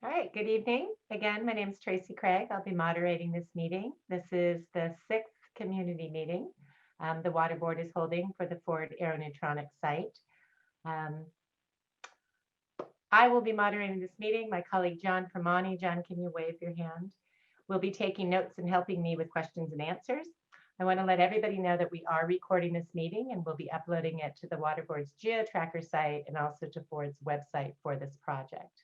All right, good evening. Again, my name is Tracy Craig. I'll be moderating this meeting. This is the sixth community meeting the Water Board is holding for the Ford Aeronutronics site. Um, I will be moderating this meeting. My colleague John Permani. John, can you wave your hand? Will be taking notes and helping me with questions and answers. I want to let everybody know that we are recording this meeting and we'll be uploading it to the Water Board's GeoTracker site and also to Ford's website for this project.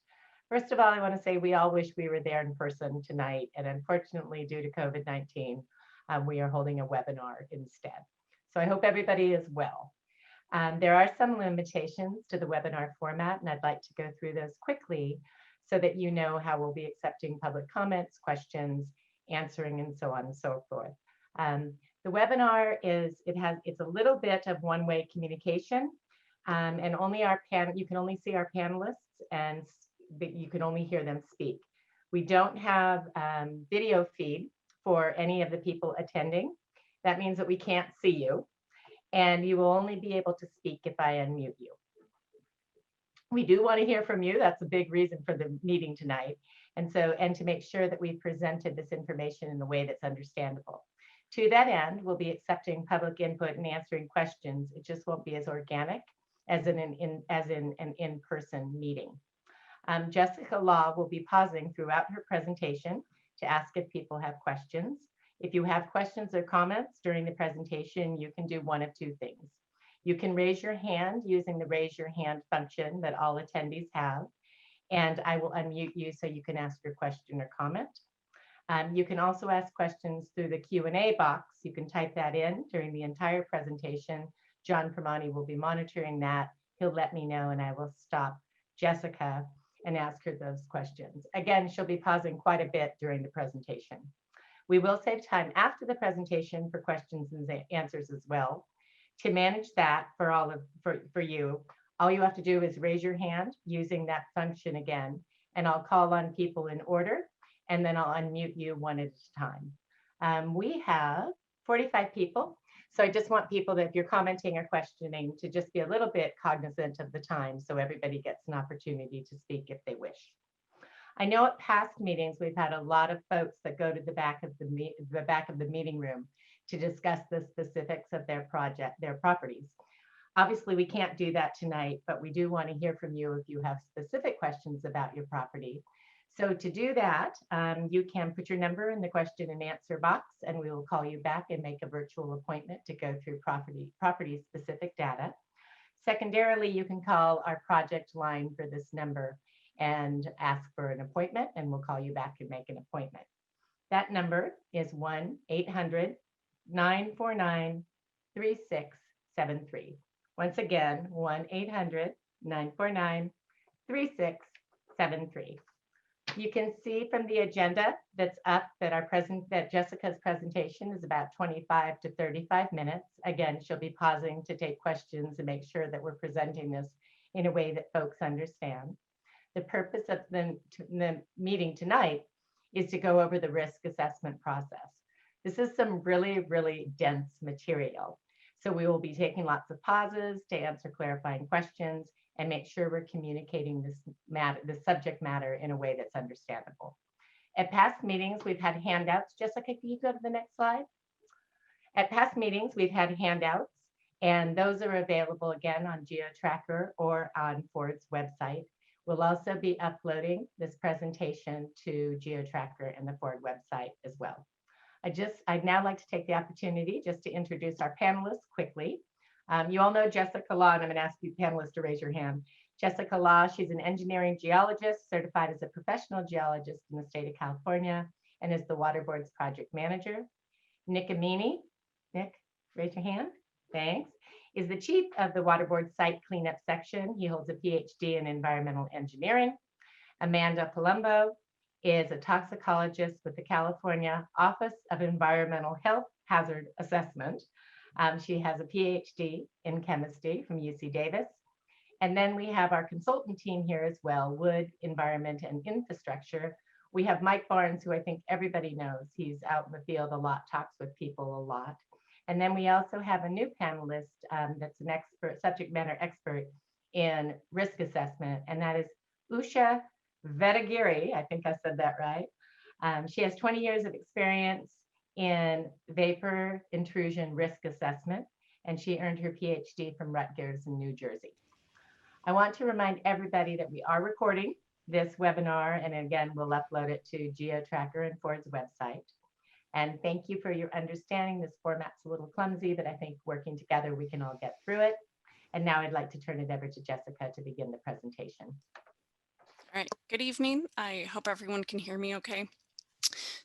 First of all, I want to say we all wish we were there in person tonight, and unfortunately, due to COVID-19, we are holding a webinar instead. So I hope everybody is well. There are some limitations to the webinar format, and I'd like to go through those quickly so that you know how we'll be accepting public comments, questions, answering, and so on and so forth. The webinar it's a little bit of one-way communication, and you can only see our panelists and you can only hear them speak. We don't have video feed for any of the people attending. That means that we can't see you, and you will only be able to speak if I unmute you. We do want to hear from you. That's a big reason for the meeting tonight. And to make sure that we've presented this information in a way that's understandable. To that end, we'll be accepting public input and answering questions. It just won't be as organic as in an in-person meeting. Jessica Law will be pausing throughout her presentation to ask if people have questions. If you have questions or comments during the presentation, you can do one of two things. You can raise your hand using the raise your hand function that all attendees have, and I will unmute you so you can ask your question or comment. You can also ask questions through the Q&A box. You can type that in during the entire presentation. John Permani will be monitoring that. He'll let me know, and I will stop Jessica and ask her those questions. Again, she'll be pausing quite a bit during the presentation. We will save time after the presentation for questions and answers as well. To manage that for you, all you have to do is raise your hand using that function again, and I'll call on people in order, and then I'll unmute you one at a time. We have 45 people, so I just want people that if you're commenting or questioning to just be a little bit cognizant of the time so everybody gets an opportunity to speak if they wish. I know at past meetings, we've had a lot of folks that go to the back of the meeting room to discuss the specifics of their properties. Obviously, we can't do that tonight, but we do want to hear from you if you have specific questions about your property. So to do that, you can put your number in the question and answer box, and we will call you back and make a virtual appointment to go through property-specific data. Secondarily, you can call our project line for this number and ask for an appointment, and we'll call you back and make an appointment. That number is 1-800-949-3673. Once again, 1-800-949-3673. You can see from the agenda that's up that Jessica's presentation is about 25 to 35 minutes. Again, she'll be pausing to take questions and make sure that we're presenting this in a way that folks understand. The purpose of the meeting tonight is to go over the risk assessment process. This is some really, really dense material. So we will be taking lots of pauses to answer clarifying questions and make sure we're communicating this subject matter in a way that's understandable. At past meetings, we've had handouts. Jessica, can you go to the next slide? At past meetings, we've had handouts, and those are available again on GeoTracker or on Ford's website. We'll also be uploading this presentation to GeoTracker and the Ford website as well. I'd now like to take the opportunity just to introduce our panelists quickly. You all know Jessica Law, and I'm going to ask you panelists to raise your hand. Jessica Law, she's an engineering geologist, certified as a professional geologist in the state of California, and is the Water Board's project manager. Nick Amini, Nick, raise your hand, thanks, is the chief of the Water Board site cleanup section. He holds a PhD in environmental engineering. Amanda Palumbo is a toxicologist with the California Office of Environmental Health Hazard Assessment. She has a PhD in chemistry from UC Davis. And then we have our consultant team here as well, Wood, Environment, and Infrastructure. We have Mike Barnes, who I think everybody knows. He's out in the field a lot, talks with people a lot. And then we also have a new panelist that's an expert, subject matter expert in risk assessment, and that is Usha Vedagiri, I think I said that right. She has 20 years of experience in vapor intrusion risk assessment, and she earned her PhD from Rutgers in New Jersey. I want to remind everybody that we are recording this webinar, and again, we'll upload it to GeoTracker and Ford's website. And thank you for your understanding. This format's a little clumsy, but I think working together, we can all get through it. And now I'd like to turn it over to Jessica to begin the presentation. All right, good evening. I hope everyone can hear me okay.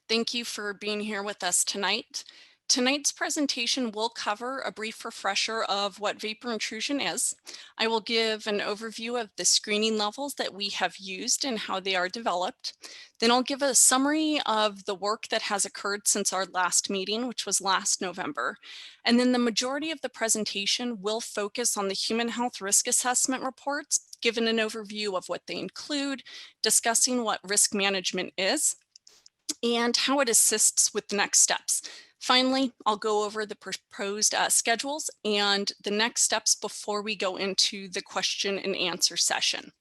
Thank you for being here with us tonight. Tonight's presentation will cover a brief refresher of what vapor intrusion is. I will give an overview of the screening levels that we have used and how they are developed. Then I'll give a summary of the work that has occurred since our last meeting, which was last November. And then the majority of the presentation will focus on the human health risk assessment reports, given an overview of what they include, discussing what risk management is, and how it assists with the next steps. Finally, I'll go over the proposed schedules and the next steps before we go into the question and answer session.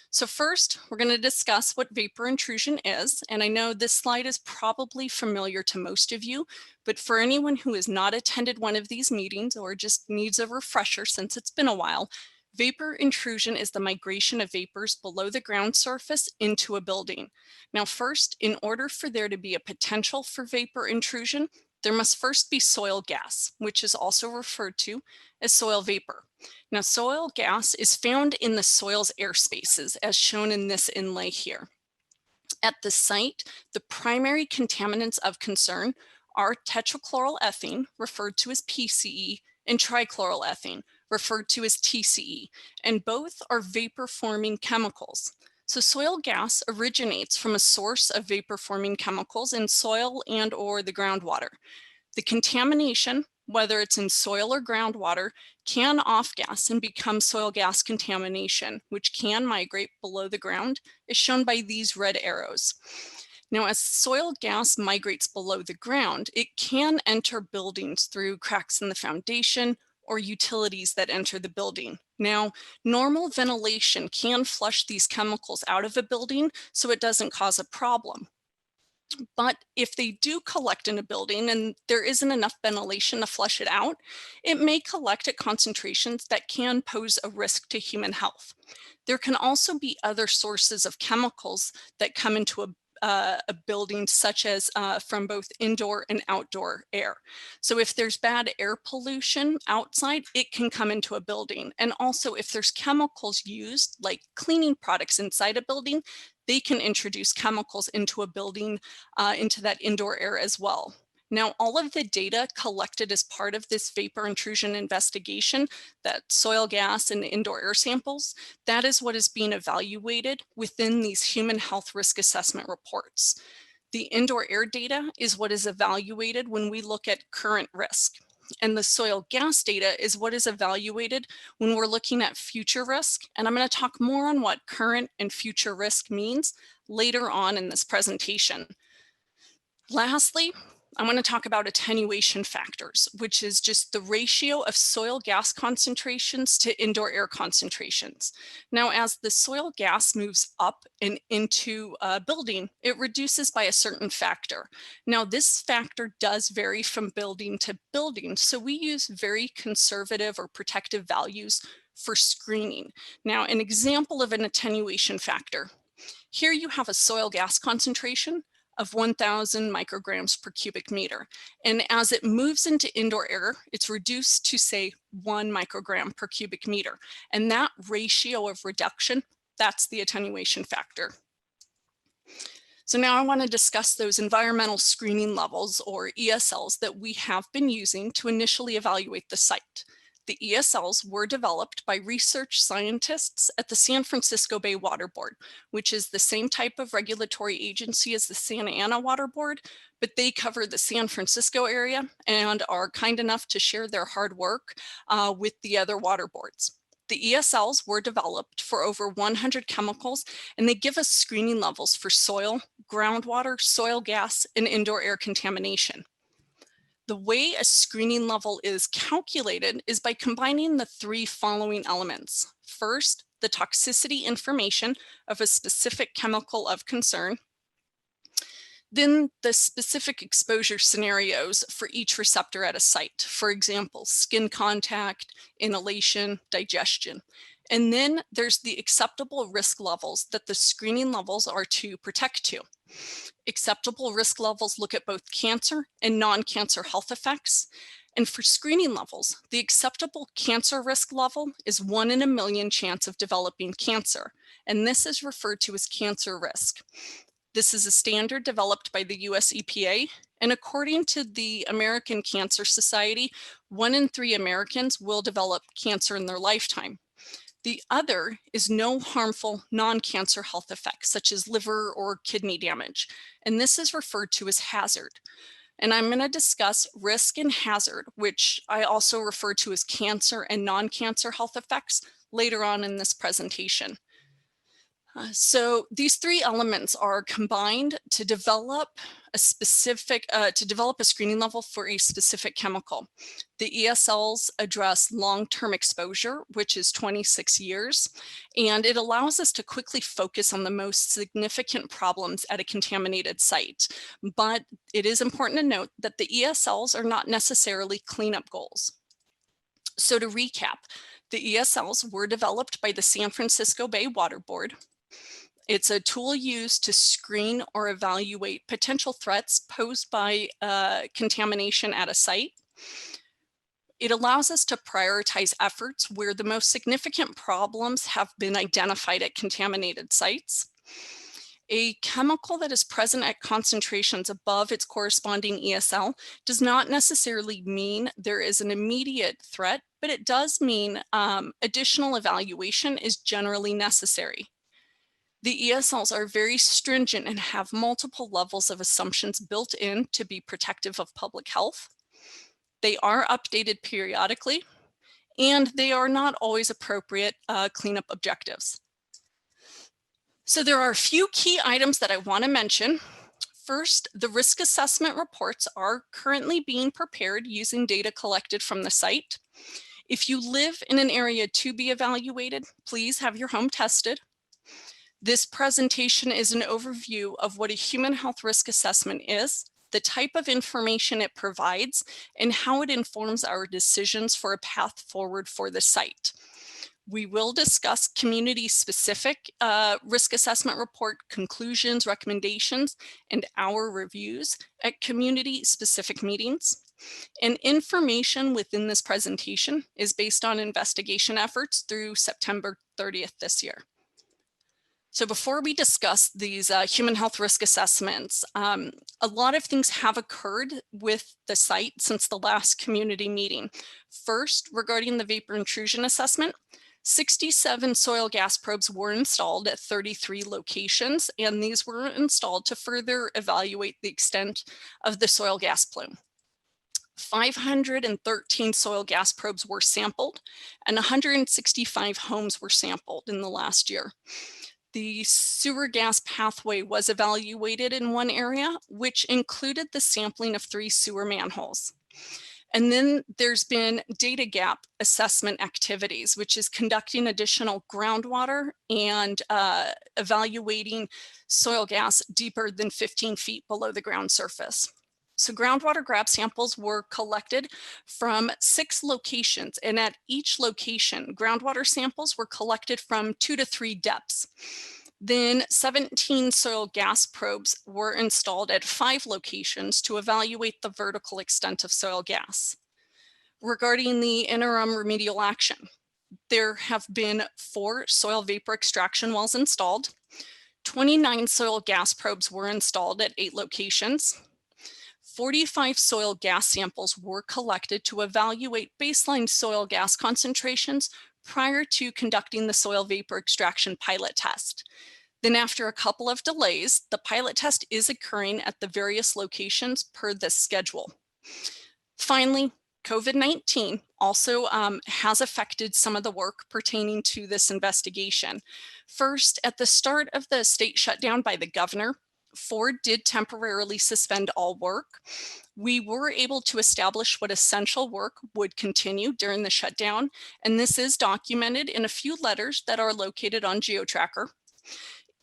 So first, we're going to discuss what vapor intrusion is, and I know this slide is probably familiar to most of you, but for anyone who has not attended one of these meetings or just needs a refresher since it's been a while, vapor intrusion is the migration of vapors below the ground surface into a building. Now first, in order for there to be a potential for vapor intrusion, there must first be soil gas, which is also referred to as soil vapor. Now, soil gas is found in the soil's air spaces, as shown in this inlay here. At the site, the primary contaminants of concern are tetrachloroethene, referred to as PCE, and trichloroethene, referred to as TCE, and both are vapor-forming chemicals. So soil gas originates from a source of vapor-forming chemicals in soil and or the groundwater. The contamination, whether it's in soil or groundwater, can off-gas and become soil gas contamination, which can migrate below the ground, is shown by these red arrows. Now, as soil gas migrates below the ground, it can enter buildings through cracks in the foundation or utilities that enter the building. Now, normal ventilation can flush these chemicals out of a building so it doesn't cause a problem. But if they do collect in a building and there isn't enough ventilation to flush it out, it may collect at concentrations that can pose a risk to human health. There can also be other sources of chemicals that come into a building, such as from both indoor and outdoor air. So if there's bad air pollution outside, it can come into a building. And also if there's chemicals used, like cleaning products inside a building, they can introduce chemicals into a building, into that indoor air as well. Now, all of the data collected as part of this vapor intrusion investigation, that soil gas and indoor air samples, that is what is being evaluated within these human health risk assessment reports. The indoor air data is what is evaluated when we look at current risk. And the soil gas data is what is evaluated when we're looking at future risk. And I'm going to talk more on what current and future risk means later on in this presentation. Lastly, I want to talk about attenuation factors, which is just the ratio of soil gas concentrations to indoor air concentrations. Now, as the soil gas moves up and into a building, it reduces by a certain factor. Now, this factor does vary from building to building, so we use very conservative or protective values for screening. Now, an example of an attenuation factor. Here you have a soil gas concentration of 1,000 micrograms per cubic meter. And as it moves into indoor air, it's reduced to, say, 1 microgram per cubic meter. And that ratio of reduction, that's the attenuation factor. So now I want to discuss those environmental screening levels, or ESLs, that we have been using to initially evaluate the site. The ESLs were developed by research scientists at the San Francisco Bay Water Board, which is the same type of regulatory agency as the Santa Ana Water Board, but they cover the San Francisco area and are kind enough to share their hard work with the other water boards. The ESLs were developed for over 100 chemicals, and they give us screening levels for soil, groundwater, soil gas, and indoor air contamination. The way a screening level is calculated is by combining the three following elements. First, the toxicity information of a specific chemical of concern, then the specific exposure scenarios for each receptor at a site, for example, skin contact, inhalation, digestion. And then there's the acceptable risk levels that the screening levels are to protect to. Acceptable risk levels look at both cancer and non-cancer health effects. And for screening levels, the acceptable cancer risk level is 1 in a million chance of developing cancer. And this is referred to as cancer risk. This is a standard developed by the US EPA, and according to the American Cancer Society, 1 in 3 Americans will develop cancer in their lifetime. The other is no harmful non-cancer health effects, such as liver or kidney damage, and this is referred to as hazard. And I'm going to discuss risk and hazard, which I also refer to as cancer and non-cancer health effects later on in this presentation. So these 3 elements are combined to develop a screening level for a specific chemical. The ESLs address long-term exposure, which is 26 years, and it allows us to quickly focus on the most significant problems at a contaminated site. But it is important to note that the ESLs are not necessarily cleanup goals. So to recap, the ESLs were developed by the San Francisco Bay Water Board. It's a tool used to screen or evaluate potential threats posed by contamination at a site. It allows us to prioritize efforts where the most significant problems have been identified at contaminated sites. A chemical that is present at concentrations above its corresponding ESL does not necessarily mean there is an immediate threat, but it does mean additional evaluation is generally necessary. The ESLs are very stringent and have multiple levels of assumptions built in to be protective of public health. They are updated periodically, and they are not always appropriate cleanup objectives. So there are a few key items that I want to mention. First, the risk assessment reports are currently being prepared using data collected from the site. If you live in an area to be evaluated, please have your home tested. This presentation is an overview of what a human health risk assessment is, the type of information it provides, and how it informs our decisions for a path forward for the site. We will discuss community-specific risk assessment report conclusions, recommendations, and our reviews at community-specific meetings. And information within this presentation is based on investigation efforts through September 30th this year. So before we discuss these human health risk assessments, a lot of things have occurred with the site since the last community meeting. First, regarding the vapor intrusion assessment, 67 soil gas probes were installed at 33 locations, and these were installed to further evaluate the extent of the soil gas plume. 513 soil gas probes were sampled, and 165 homes were sampled in the last year. The sewer gas pathway was evaluated in one area, which included the sampling of 3 sewer manholes. And then there's been data gap assessment activities, which is conducting additional groundwater and evaluating soil gas deeper than 15 feet below the ground surface. So groundwater grab samples were collected from 6 locations, and at each location, groundwater samples were collected from 2 to 3 depths. Then 17 soil gas probes were installed at 5 locations to evaluate the vertical extent of soil gas. Regarding the interim remedial action, there have been 4 soil vapor extraction wells installed. 29 soil gas probes were installed at 8 locations. 45 soil gas samples were collected to evaluate baseline soil gas concentrations prior to conducting the soil vapor extraction pilot test. Then after a couple of delays, the pilot test is occurring at the various locations per the schedule. Finally, COVID-19 also has affected some of the work pertaining to this investigation. First, at the start of the state shutdown by the governor, Ford did temporarily suspend all work. We were able to establish what essential work would continue during the shutdown, and this is documented in a few letters that are located on GeoTracker.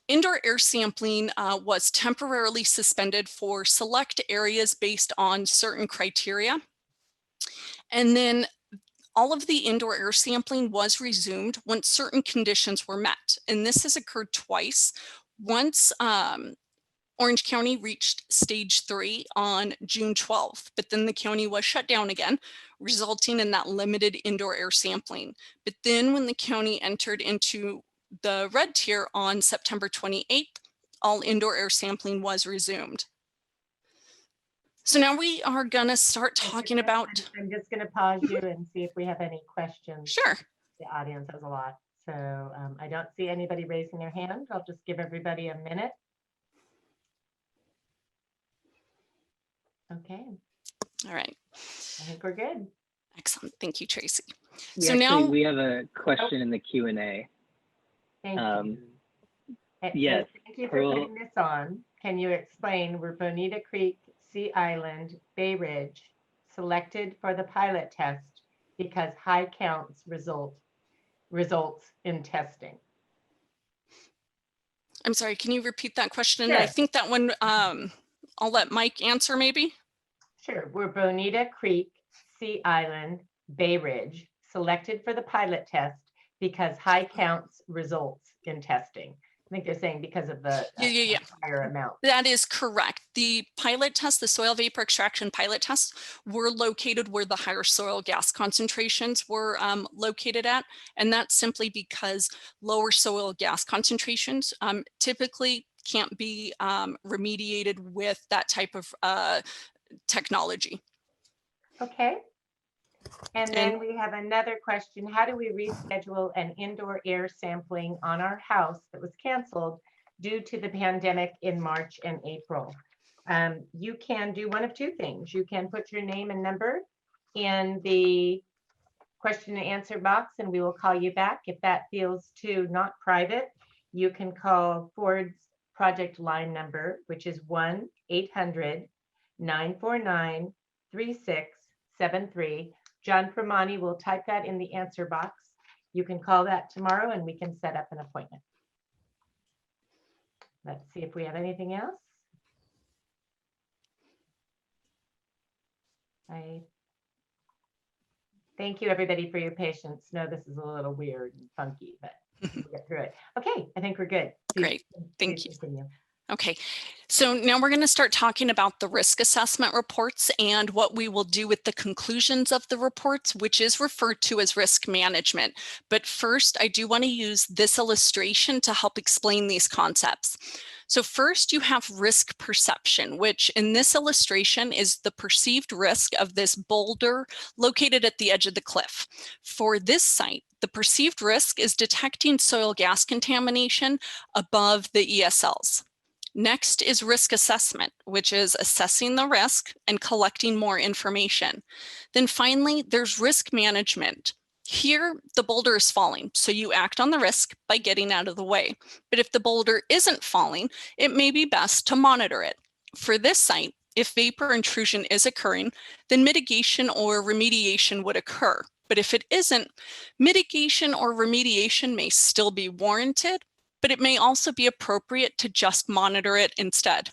Indoor air sampling was temporarily suspended for select areas based on certain criteria. And then all of the indoor air sampling was resumed once certain conditions were met. And this has occurred twice. Once Orange County reached stage 3 on June 12th, but then the county was shut down again, resulting in that limited indoor air sampling. But then when the county entered into the red tier on September 28th, all indoor air sampling was resumed. So now we are going to start talking about. I'm just going to pause you and see if we have any questions. Sure. The audience has a lot. So I don't see anybody raising their hand. I'll just give everybody a minute. Okay. All right. I think we're good. Excellent. Thank you, Tracy. So now we have a question in the Q&A. Thank you. Yes. Thank you for putting this on. Can you explain where Bonita Creek, Sea Island, Bay Ridge selected for the pilot test because high counts results in testing? I'm sorry, can you repeat that question? Sure. I think that one, I'll let Mike answer maybe. Sure. Were Bonita Creek, Sea Island, Bay Ridge selected for the pilot test because high counts results in testing? I think they're saying because of the higher amount. That is correct. The pilot test, the soil vapor extraction pilot tests, were located where the higher soil gas concentrations were located at. And that's simply because lower soil gas concentrations typically can't be remediated with that type of technology. Okay. And then we have another question. How do we reschedule an indoor air sampling on our house that was canceled due to the pandemic in March and April? You can do one of two things. You can put your name and number in the question and answer box and we will call you back. If that feels too not private, you can call Ford's project line number, which is 1-800-949-3673. John Primani will type that in the answer box. You can call that tomorrow and we can set up an appointment. Let's see if we have anything else. Thank you everybody for your patience. No, this is a little weird and funky, but we'll get through it. Okay, I think we're good. Great, thank you. Okay, so now we're going to start talking about the risk assessment reports and what we will do with the conclusions of the reports, which is referred to as risk management. But first, I do want to use this illustration to help explain these concepts. So first, you have risk perception, which in this illustration is the perceived risk of this boulder located at the edge of the cliff. For this site, the perceived risk is detecting soil gas contamination above the ESLs. Next is risk assessment, which is assessing the risk and collecting more information. Then finally, there's risk management. Here, the boulder is falling, so you act on the risk by getting out of the way. But if the boulder isn't falling, it may be best to monitor it. For this site, if vapor intrusion is occurring, then mitigation or remediation would occur. But if it isn't, mitigation or remediation may still be warranted, but it may also be appropriate to just monitor it instead.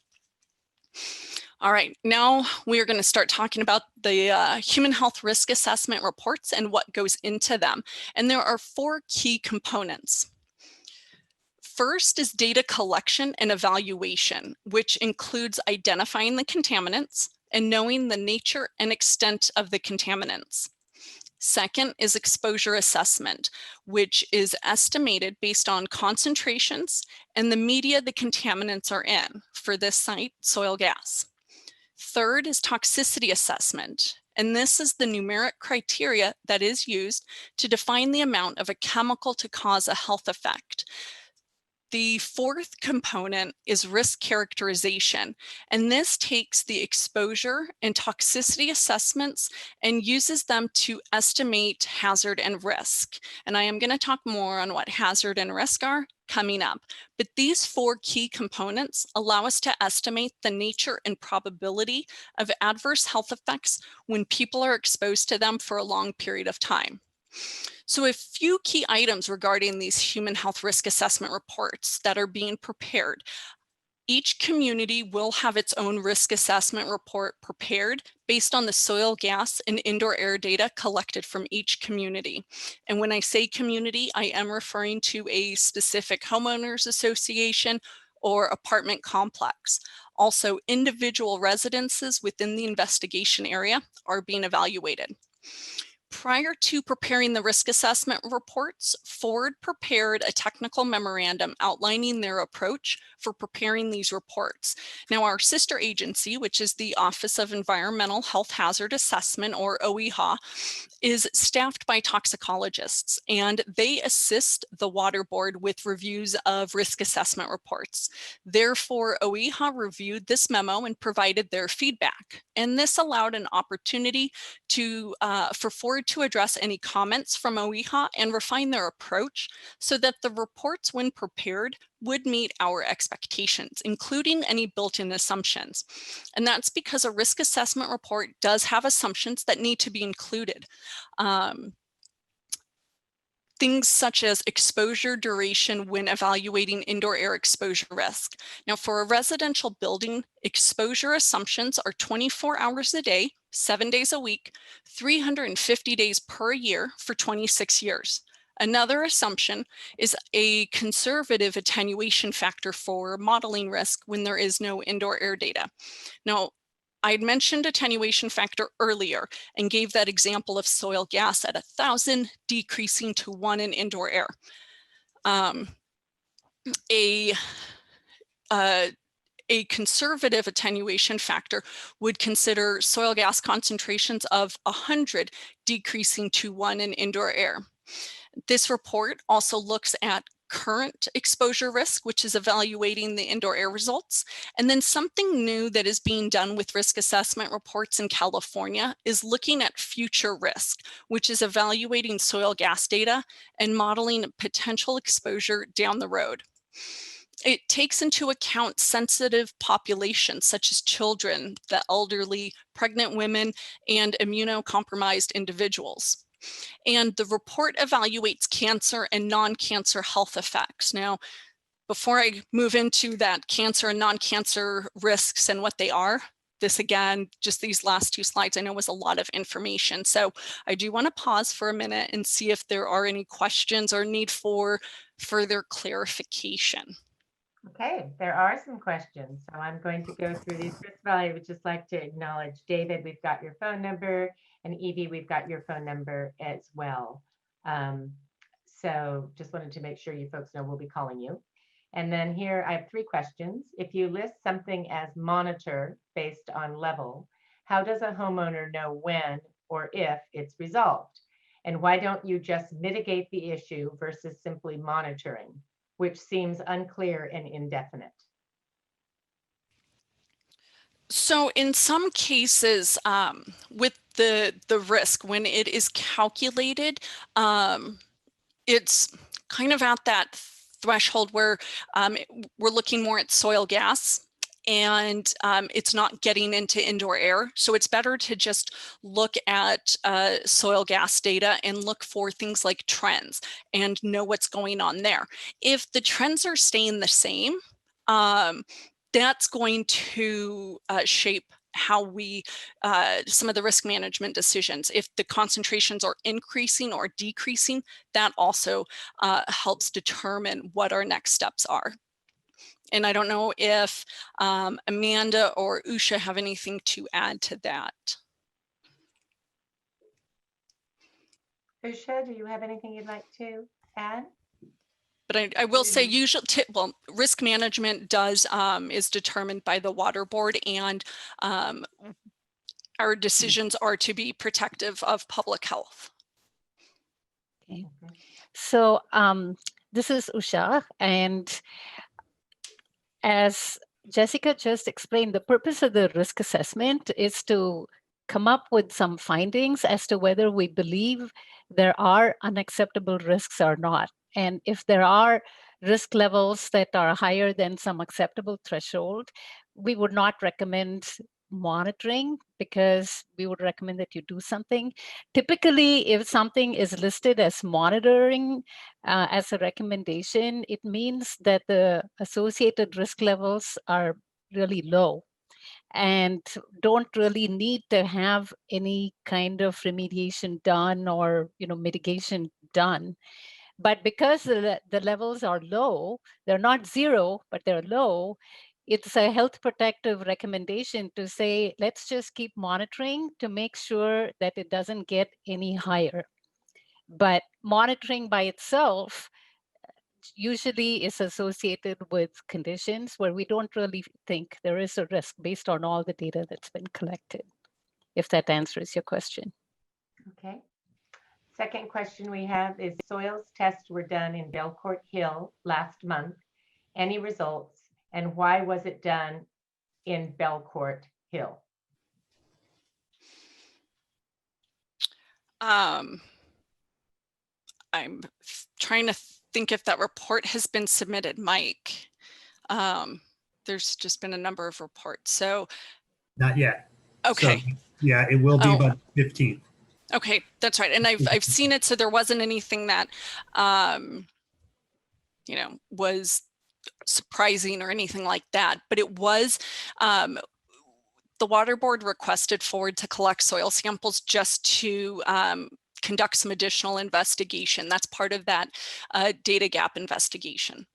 All right, now we are going to start talking about the human health risk assessment reports and what goes into them. And there are 4 key components. First is data collection and evaluation, which includes identifying the contaminants and knowing the nature and extent of the contaminants. Second is exposure assessment, which is estimated based on concentrations and the media the contaminants are in. For this site, soil gas. Third is toxicity assessment, and this is the numeric criteria that is used to define the amount of a chemical to cause a health effect. The 4th component is risk characterization, and this takes the exposure and toxicity assessments and uses them to estimate hazard and risk. And I am going to talk more on what hazard and risk are coming up, but these 4 key components allow us to estimate the nature and probability of adverse health effects when people are exposed to them for a long period of time. So a few key items regarding these human health risk assessment reports that are being prepared. Each community will have its own risk assessment report prepared based on the soil gas and indoor air data collected from each community. And when I say community, I am referring to a specific homeowners association or apartment complex. Also, individual residences within the investigation area are being evaluated. Prior to preparing the risk assessment reports, Ford prepared a technical memorandum outlining their approach for preparing these reports. Now, our sister agency, which is the Office of Environmental Health Hazard Assessment, or OEHA, is staffed by toxicologists, and they assist the Water Board with reviews of risk assessment reports. Therefore, OEHA reviewed this memo and provided their feedback, and this allowed an opportunity for Ford to address any comments from OEHA and refine their approach so that the reports, when prepared, would meet our expectations, including any built-in assumptions. And that's because a risk assessment report does have assumptions that need to be included. Things such as exposure duration when evaluating indoor air exposure risk. Now, for a residential building, exposure assumptions are 24 hours a day, 7 days a week, 350 days per year for 26 years. Another assumption is a conservative attenuation factor for modeling risk when there is no indoor air data. Now, I mentioned attenuation factor earlier and gave that example of soil gas at 1,000 decreasing to 1 in indoor air. A conservative attenuation factor would consider soil gas concentrations of 100 decreasing to 1 in indoor air. This report also looks at current exposure risk, which is evaluating the indoor air results. And then something new that is being done with risk assessment reports in California is looking at future risk, which is evaluating soil gas data and modeling potential exposure down the road. It takes into account sensitive populations such as children, the elderly, pregnant women, and immunocompromised individuals. And the report evaluates cancer and non-cancer health effects. Now, before I move into that cancer and non-cancer risks and what they are, this again, just these last 2 slides I know was a lot of information. So I do want to pause for a minute and see if there are any questions or need for further clarification. Okay, there are some questions. So I'm going to go through these. First of all, I would just like to acknowledge David, we've got your phone number, and Evie, we've got your phone number as well. So just wanted to make sure you folks know we'll be calling you. And then here I have 3 questions. If you list something as monitor based on level, how does a homeowner know when or if it's resolved? And why don't you just mitigate the issue versus simply monitoring, which seems unclear and indefinite? So in some cases, with the risk, when it is calculated, it's kind of at that threshold where we're looking more at soil gas and it's not getting into indoor air. So it's better to just look at soil gas data and look for things like trends and know what's going on there. If the trends are staying the same, that's going to shape how we, some of the risk management decisions. If the concentrations are increasing or decreasing, that also helps determine what our next steps are. And I don't know if Amanda or Usha have anything to add to that. Usha, do you have anything you'd like to add? But I will say usually, well, risk management is determined by the water board, and our decisions are to be protective of public health. Okay. So this is Usha, and as Jessica just explained, the purpose of the risk assessment is to come up with some findings as to whether we believe there are unacceptable risks or not. And if there are risk levels that are higher than some acceptable threshold, we would not recommend monitoring, because we would recommend that you do something. Typically, if something is listed as monitoring as a recommendation, it means that the associated risk levels are really low and don't really need to have any kind of remediation done or mitigation done. But because the levels are low, they're not zero, but they're low, it's a health protective recommendation to say, let's just keep monitoring to make sure that it doesn't get any higher. But monitoring by itself usually is associated with conditions where we don't really think there is a risk based on all the data that's been collected, if that answers your question. Okay. Second question we have is, soils tests were done in Belcourt Hill last month. Any results, and why was it done in Belcourt Hill? I'm trying to think if that report has been submitted, Mike. There's just been a number of reports, so. Not yet. Okay. So, yeah, it will be Oh. about 15th. Okay, that's right. And I've seen it, so there wasn't anything that, was surprising or anything like that, but it was, the water board requested forward to collect soil samples just to conduct some additional investigation. That's part of that data gap investigation.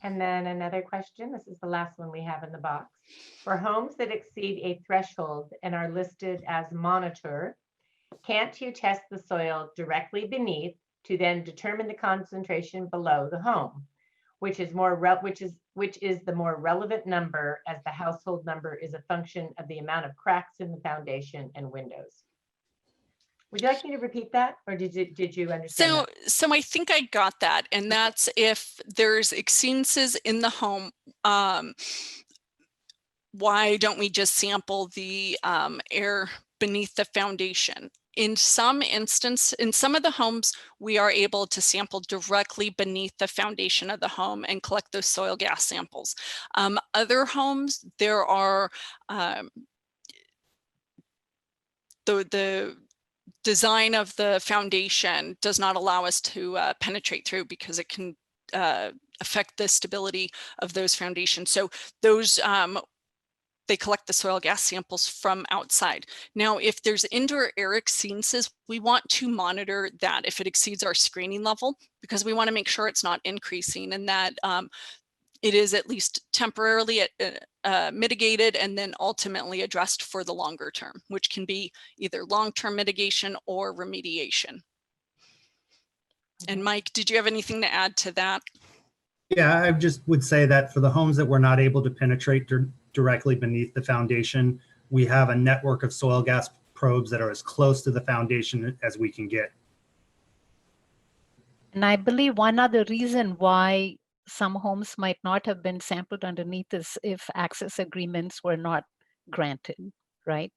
And then another question, this is the last one we have in the box. For homes that exceed a threshold and are listed as monitor, can't you test the soil directly beneath to then determine the concentration below the home, which is the more relevant number, as the household number is a function of the amount of cracks in the foundation and windows? Would you like me to repeat that, or did you understand that? So I think I got that, and that's if there's exceedances in the home, why don't we just sample the air beneath the foundation? In some instance, in some of the homes, we are able to sample directly beneath the foundation of the home and collect those soil gas samples. Other homes, there are the design of the foundation does not allow us to penetrate through, because it can affect the stability of those foundations. So those, they collect the soil gas samples from outside. Now, if there's indoor air exceedances, we want to monitor that if it exceeds our screening level, because we want to make sure it's not increasing, and that it is at least temporarily mitigated and then ultimately addressed for the longer term, which can be either long-term mitigation or remediation. And Mike, did you have anything to add to that? Yeah, I just would say that for the homes that we're not able to penetrate directly beneath the foundation, we have a network of soil gas probes that are as close to the foundation as we can get. And I believe one other reason why some homes might not have been sampled underneath is if access agreements were not granted, right?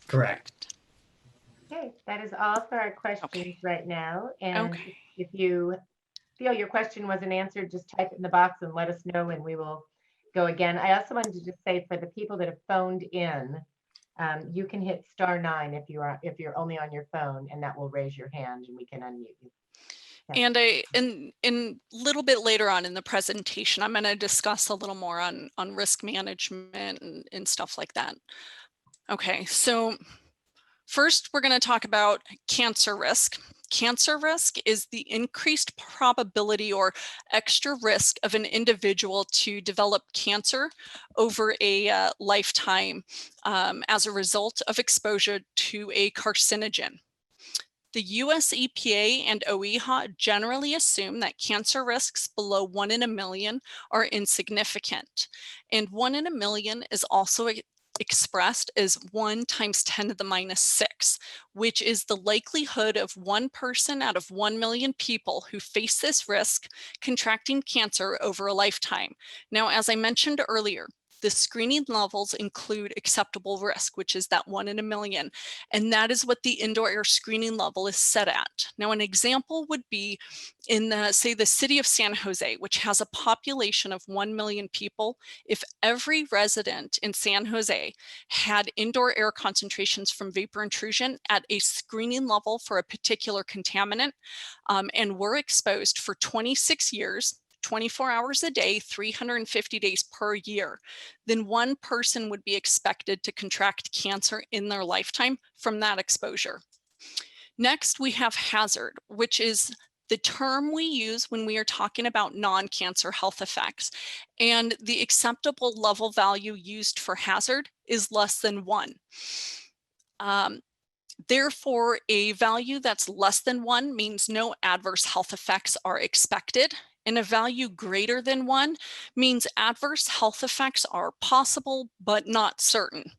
Correct. Okay, that is all for our questions right now. And Okay. if you feel your question wasn't answered, just type it in the box and let us know, and we will go again. I also wanted to just say, for the people that have phoned in, you can hit *9 if you're only on your phone, and that will raise your hand and we can unmute you. And in a little bit later on in the presentation, I'm going to discuss a little more on risk management and stuff like that. Okay, so first we're going to talk about cancer risk. Cancer risk is the increased probability or extra risk of an individual to develop cancer over a lifetime as a result of exposure to a carcinogen. The US EPA and OEHA generally assume that cancer risks below 1 in a million are insignificant. And 1 in a million is also expressed as 1 × 10⁻⁶, which is the likelihood of 1 person out of 1 million people who face this risk contracting cancer over a lifetime. Now, as I mentioned earlier, the screening levels include acceptable risk, which is that 1 in a million. And that is what the indoor air screening level is set at. Now, an example would be in say the city of San Jose, which has a population of 1 million people. If every resident in San Jose had indoor air concentrations from vapor intrusion at a screening level for a particular contaminant, and were exposed for 26 years, 24 hours a day, 350 days per year, then one person would be expected to contract cancer in their lifetime from that exposure. Next, we have hazard, which is the term we use when we are talking about non-cancer health effects. And the acceptable level value used for hazard is less than 1. Therefore, a value that's less than 1 means no adverse health effects are expected, and a value greater than 1 means adverse health effects are possible but not certain.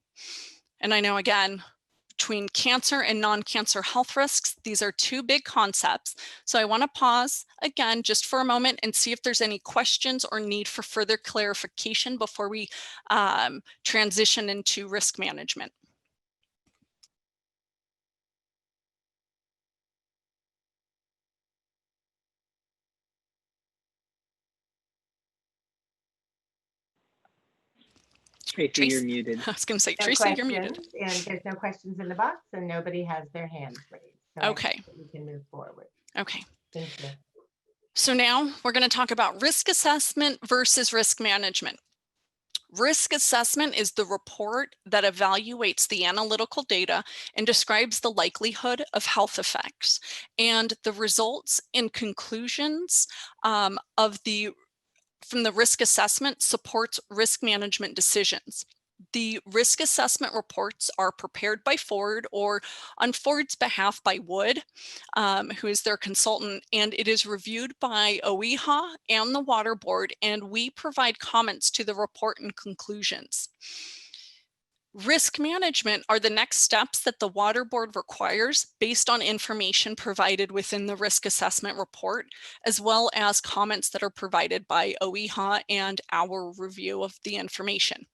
And I know, again, between cancer and non-cancer health risks, these are two big concepts. So I want to pause again just for a moment and see if there's any questions or need for further clarification before we transition into risk management. Tracy, you're muted. I was going to say, No Tracy, you're muted. questions, and there's no questions in the box, and nobody has their hands raised. So I Okay. think that we can move forward. Okay. Thank you. So now we're going to talk about risk assessment versus risk management. Risk assessment is the report that evaluates the analytical data and describes the likelihood of health effects. And the results and conclusions from the risk assessment supports risk management decisions. The risk assessment reports are prepared by Ford or on Ford's behalf by Wood, who is their consultant, and it is reviewed by OEHA and the Water Board, and we provide comments to the report and conclusions. Risk management are the next steps that the Water Board requires based on information provided within the risk assessment report, as well as comments that are provided by OEHA and our review of the information.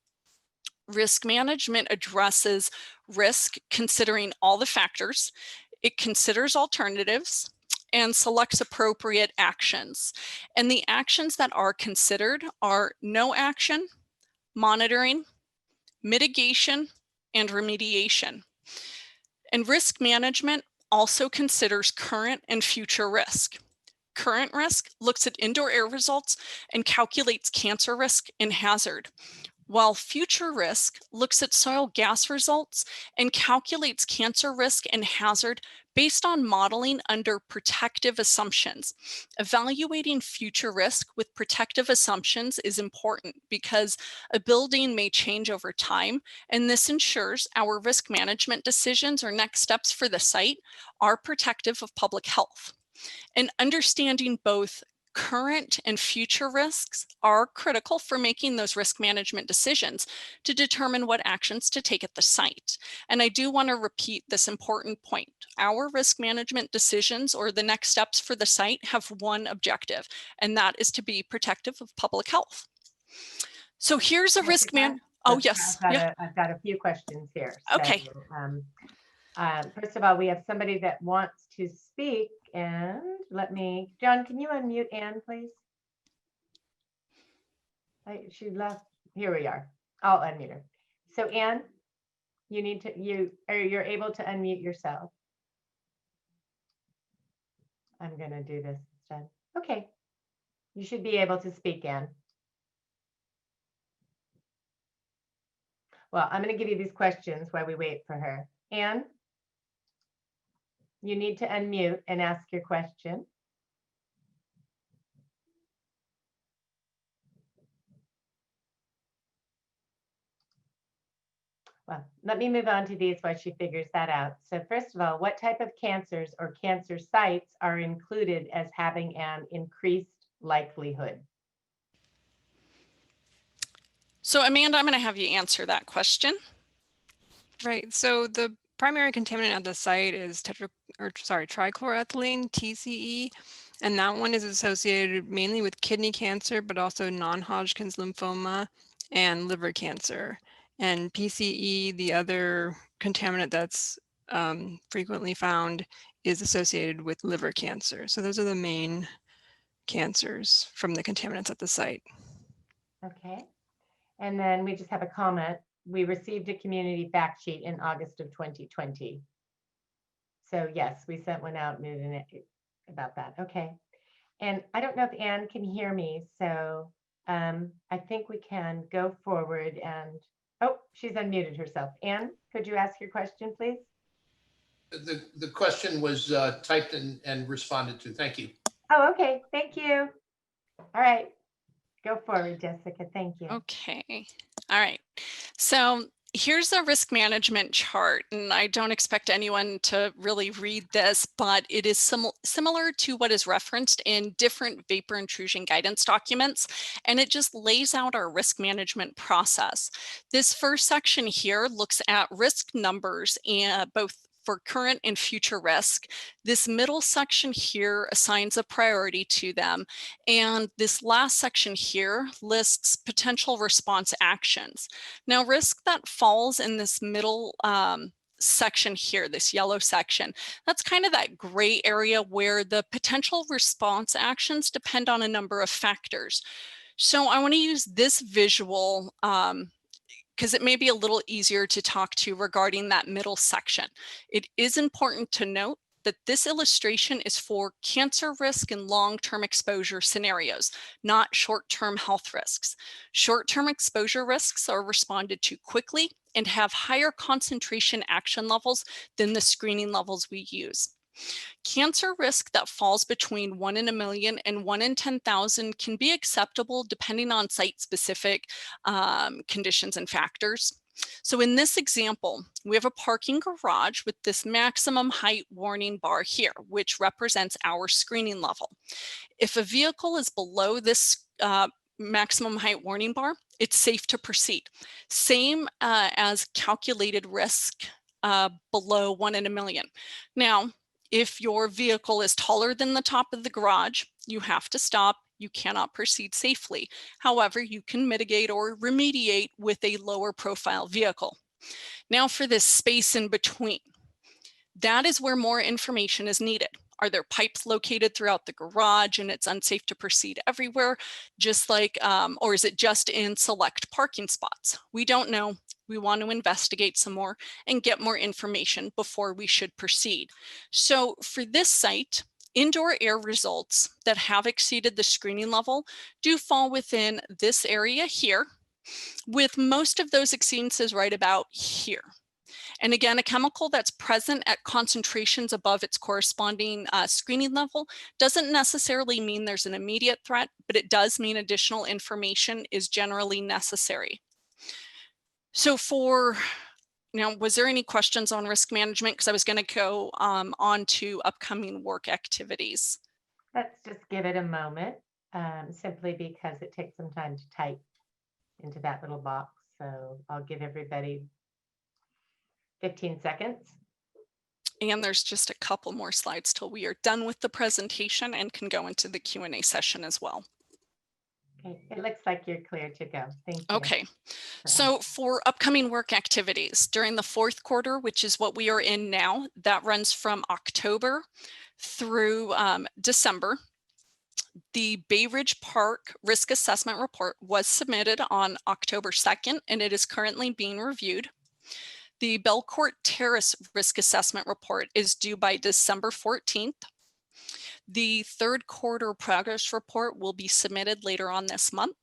Risk management addresses risk considering all the factors. It considers alternatives and selects appropriate actions. And the actions that are considered are no action, monitoring, mitigation, and remediation. And risk management also considers current and future risk. Current risk looks at indoor air results and calculates cancer risk and hazard, while future risk looks at soil gas results and calculates cancer risk and hazard based on modeling under protective assumptions. Evaluating future risk with protective assumptions is important because a building may change over time, and this ensures our risk management decisions or next steps for the site are protective of public health. And understanding both current and future risks are critical for making those risk management decisions to determine what actions to take at the site. And I do want to repeat this important point. Our risk management decisions or the next steps for the site have one objective, and that is to be protective of public health. So here's a risk man. Oh, yes. I've got a few questions here. Okay. So, first of all, we have somebody that wants to speak, and John, can you unmute Anne, please? She left. Here we are. I'll unmute her. So Anne, you're able to unmute yourself. I'm going to do this instead. Okay. You should be able to speak, Anne. Well, I'm going to give you these questions while we wait for her. Anne, you need to unmute and ask your question. Well, let me move on to these while she figures that out. So first of all, what type of cancers or cancer sites are included as having an increased likelihood? So Amanda, I'm going to have you answer that question. Right. So the primary contaminant at the site is trichloroethylene, TCE, and that one is associated mainly with kidney cancer, but also non-Hodgkin's lymphoma and liver cancer. And PCE, the other contaminant that's frequently found, is associated with liver cancer. So those are the main cancers from the contaminants at the site. Okay. And then we just have a comment. We received a community fact sheet in August of 2020. So yes, we sent one out moving it about that. Okay. And I don't know if Anne can hear me, so I think we can go forward and, oh, she's unmuted herself. Anne, could you ask your question, please? The question was typed and responded to. Thank you. Oh, okay. Thank you. All right. Go forward, Jessica. Thank you. Okay. All right. So here's a risk management chart, and I don't expect anyone to really read this, but it is similar to what is referenced in different vapor intrusion guidance documents, and it just lays out our risk management process. This first section here looks at risk numbers, and both for current and future risk. This middle section here assigns a priority to them. And this last section here lists potential response actions. Now, risk that falls in this middle section here, this yellow section, that's kind of that gray area where the potential response actions depend on a number of factors. So I want to use this visual because it may be a little easier to talk to regarding that middle section. It is important to note that this illustration is for cancer risk and long-term exposure scenarios, not short-term health risks. Short-term exposure risks are responded to quickly and have higher concentration action levels than the screening levels we use. Cancer risk that falls between 1 in a million and 1 in 10,000 can be acceptable depending on site-specific conditions and factors. So in this example, we have a parking garage with this maximum height warning bar here, which represents our screening level. If a vehicle is below this maximum height warning bar, it's safe to proceed. Same as calculated risk below 1 in a million. Now, if your vehicle is taller than the top of the garage, you have to stop. You cannot proceed safely. However, you can mitigate or remediate with a lower profile vehicle. Now for this space in between, that is where more information is needed. Are there pipes located throughout the garage and it's unsafe to proceed everywhere? Just like, or is it just in select parking spots? We don't know. We want to investigate some more and get more information before we should proceed. So for this site, indoor air results that have exceeded the screening level do fall within this area here, with most of those exceedances right about here. And again, a chemical that's present at concentrations above its corresponding screening level doesn't necessarily mean there's an immediate threat, but it does mean additional information is generally necessary. So was there any questions on risk management? Because I was going to go on to upcoming work activities. Let's just give it a moment, simply because it takes some time to type into that little box. So I'll give everybody 15 seconds. And there's just a couple more slides till we are done with the presentation and can go into the Q&A session as well. Okay, it looks like you're clear to go. Thank you. Okay, so for upcoming work activities during the fourth quarter, which is what we are in now, that runs from October through December. The Bay Ridge Park Risk Assessment Report was submitted on October 2nd, and it is currently being reviewed. The Belcourt Terrace Risk Assessment Report is due by December 14th. The third quarter progress report will be submitted later on this month.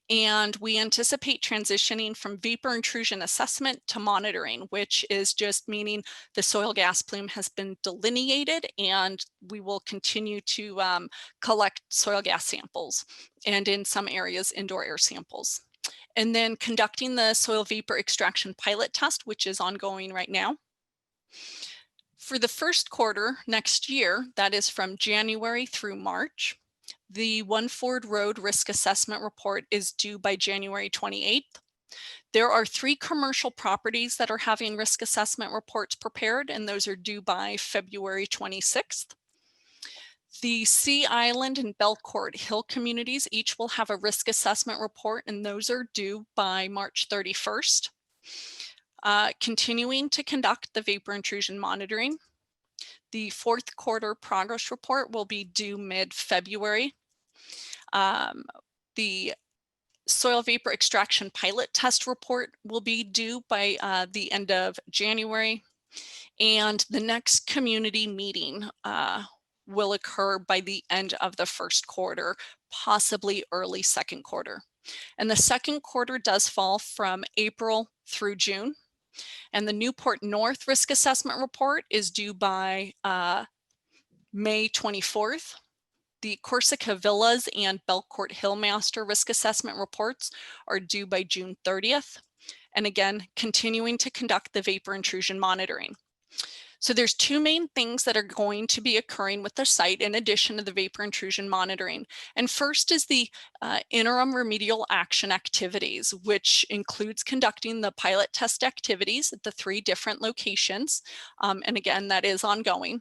And we anticipate transitioning from vapor intrusion assessment to monitoring, which is just meaning the soil gas plume has been delineated and we will continue to collect soil gas samples and in some areas indoor air samples. And then conducting the soil vapor extraction pilot test, which is ongoing right now. For the first quarter next year, that is from January through March, the One Ford Road Risk Assessment Report is due by January 28th. There are 3 commercial properties that are having risk assessment reports prepared, and those are due by February 26th. The Sea Island and Belcourt Hill communities each will have a risk assessment report, and those are due by March 31st. Continuing to conduct the vapor intrusion monitoring. The fourth quarter progress report will be due mid-February. The soil vapor extraction pilot test report will be due by the end of January. And the next community meeting will occur by the end of the first quarter, possibly early second quarter. And the second quarter does fall from April through June. And the Newport North risk assessment report is due by May 24th. The Corsica Villas and Belcourt Hill Master risk assessment reports are due by June 30th. And again, continuing to conduct the vapor intrusion monitoring. So there's two main things that are going to be occurring with the site in addition to the vapor intrusion monitoring. And first is the interim remedial action activities, which includes conducting the pilot test activities at the 3 different locations. And again, that is ongoing.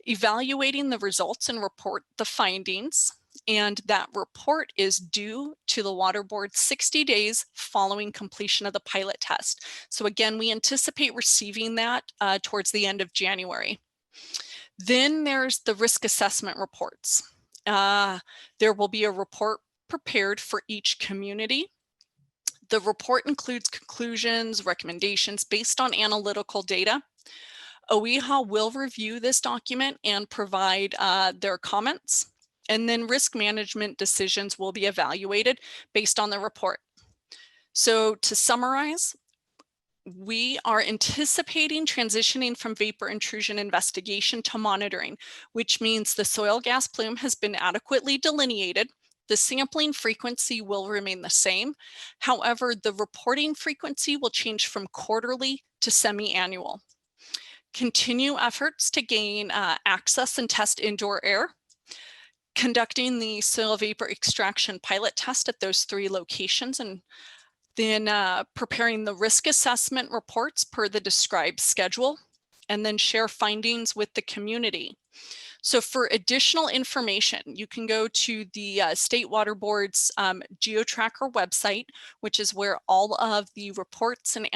Evaluating the results and report the findings. And that report is due to the Water Board 60 days following completion of the pilot test. So again, we anticipate receiving that towards the end of January. Then there's the risk assessment reports. There will be a report prepared for each community. The report includes conclusions, recommendations based on analytical data. OEHA will review this document and provide their comments. And then risk management decisions will be evaluated based on the report. So to summarize, we are anticipating transitioning from vapor intrusion investigation to monitoring, which means the soil gas plume has been adequately delineated. The sampling frequency will remain the same. However, the reporting frequency will change from quarterly to semi-annual. Continue efforts to gain access and test indoor air. Conducting the soil vapor extraction pilot test at those 3 locations, and then preparing the risk assessment reports per the described schedule, and then share findings with the community. So for additional information, you can go to the State Water Board's GeoTracker website, which is where all of the reports and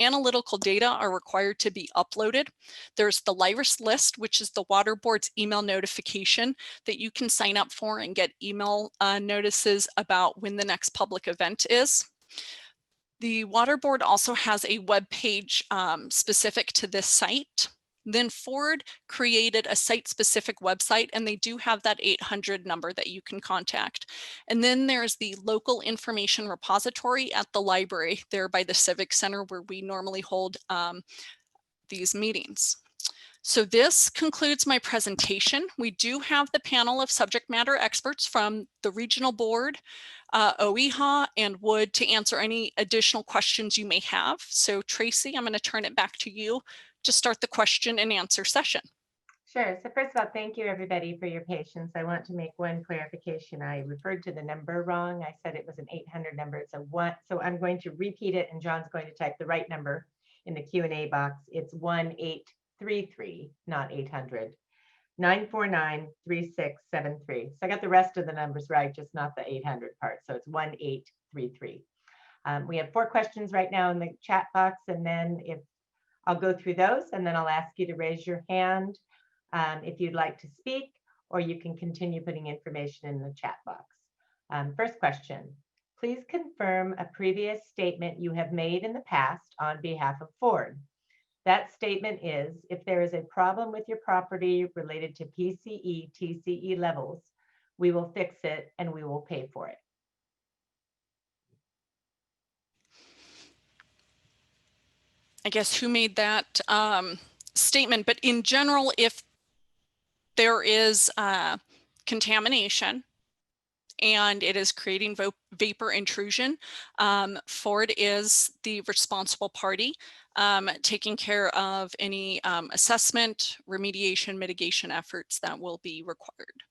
analytical data are required to be uploaded. There's the LIRIS list, which is the Water Board's email notification that you can sign up for and get email notices about when the next public event is. The Water Board also has a web page specific to this site. Then Ford created a site-specific website, and they do have that 800 number that you can contact. And then there's the local information repository at the library there by the Civic Center where we normally hold these meetings. So this concludes my presentation. We do have the panel of subject matter experts from the regional board, OEHA, and Wood to answer any additional questions you may have. So Tracy, I'm going to turn it back to you to start the question and answer session. Sure. So first of all, thank you everybody for your patience. I want to make one clarification. I referred to the number wrong. I said it was an 800 number. It's a 1. So I'm going to repeat it, and John's going to type the right number in the Q&A box. It's 1833, not 800. 949-3673. So I got the rest of the numbers right, just not the 800 part. So it's 1833. We have 4 questions right now in the chat box, and then I'll go through those, and then I'll ask you to raise your hand if you'd like to speak, or you can continue putting information in the chat box. First question, please confirm a previous statement you have made in the past on behalf of Ford. That statement is, if there is a problem with your property related to PCE, TCE levels, we will fix it and we will pay for it. I guess who made that statement, but in general, if there is contamination and it is creating vapor intrusion, Ford is the responsible party taking care of any assessment, remediation, mitigation efforts that will be required.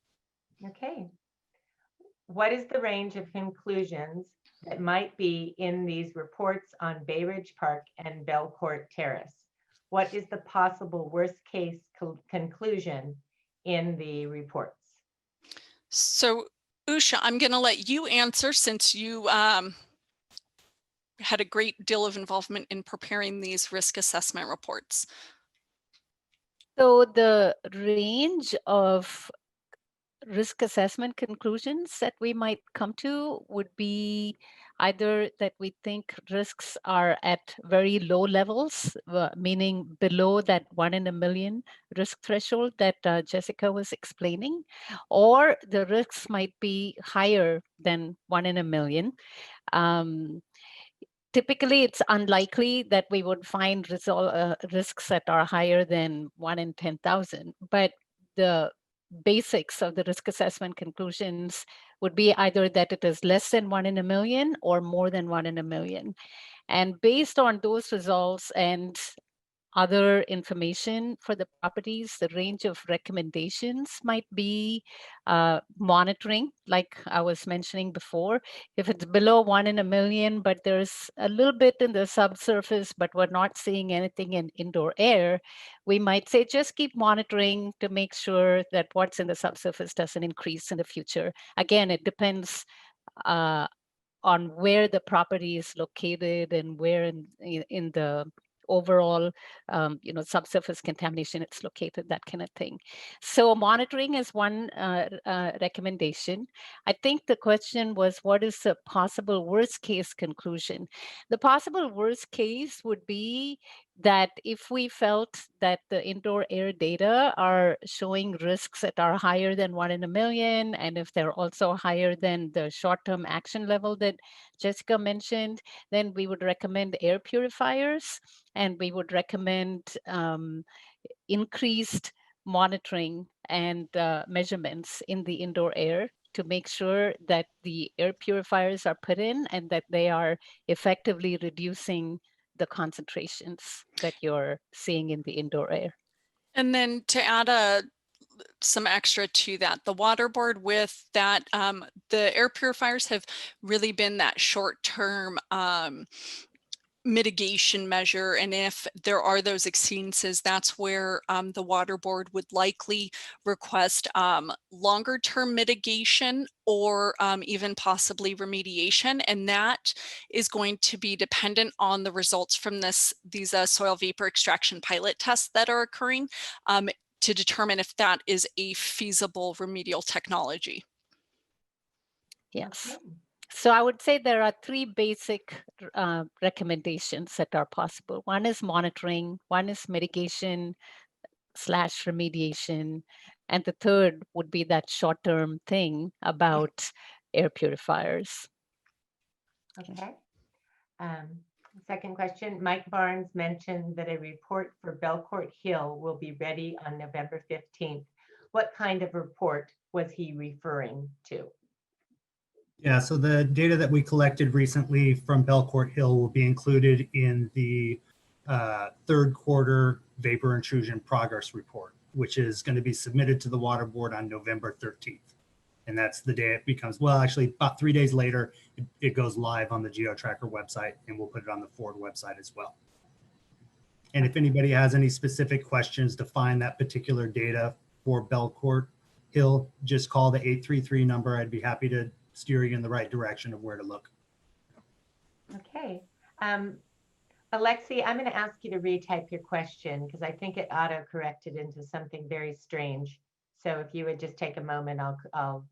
Okay. What is the range of conclusions that might be in these reports on Bay Ridge Park and Belcourt Terrace? What is the possible worst case conclusion in the reports? So Usha, I'm going to let you answer since you had a great deal of involvement in preparing these risk assessment reports. So the range of risk assessment conclusions that we might come to would be either that we think risks are at very low levels, meaning below that 1 in a million risk threshold that Jessica was explaining, or the risks might be higher than 1 in a million. Typically, it's unlikely that we would find risks that are higher than 1 in 10,000, but the basics of the risk assessment conclusions would be either that it is less than 1 in a million or more than 1 in a million. And based on those results and other information for the properties, the range of recommendations might be monitoring, like I was mentioning before. If it's below 1 in a million, but there's a little bit in the subsurface, but we're not seeing anything in indoor air, we might say just keep monitoring to make sure that what's in the subsurface doesn't increase in the future. Again, it depends on where the property is located and where in the overall subsurface contamination it's located, that kind of thing. So monitoring is one recommendation. I think the question was, what is the possible worst case conclusion? The possible worst case would be that if we felt that the indoor air data are showing risks that are higher than 1 in a million, and if they're also higher than the short-term action level that Jessica mentioned, then we would recommend air purifiers, and we would recommend increased monitoring and measurements in the indoor air to make sure that the air purifiers are put in and that they are effectively reducing the concentrations that you're seeing in the indoor air. And then to add some extra to that, the water board with that, the air purifiers have really been that short-term mitigation measure, and if there are those exceedances, that's where the water board would likely request longer term mitigation or even possibly remediation, and that is going to be dependent on the results from these soil vapor extraction pilot tests that are occurring to determine if that is a feasible remedial technology. Yes. Okay. So I would say there are 3 basic recommendations that are possible. One is monitoring, one is mitigation / remediation, and the third would be that short-term thing about air purifiers. Okay. Second question, Mike Barnes mentioned that a report for Belcourt Hill will be ready on November 15th. What kind of report was he referring to? Yeah, so the data that we collected recently from Belcourt Hill will be included in the third quarter vapor intrusion progress report, which is going to be submitted to the water board on November 13th. And that's the day it becomes, well, actually about 3 days later, it goes live on the GeoTracker website, and we'll put it on the Ford website as well. And if anybody has any specific questions to find that particular data for Belcourt Hill, just call the 833 number. I'd be happy to steer you in the right direction of where to look. Okay. Alexi, I'm going to ask you to retype your question because I think it auto-corrected into something very strange. So if you would just take a moment, I'll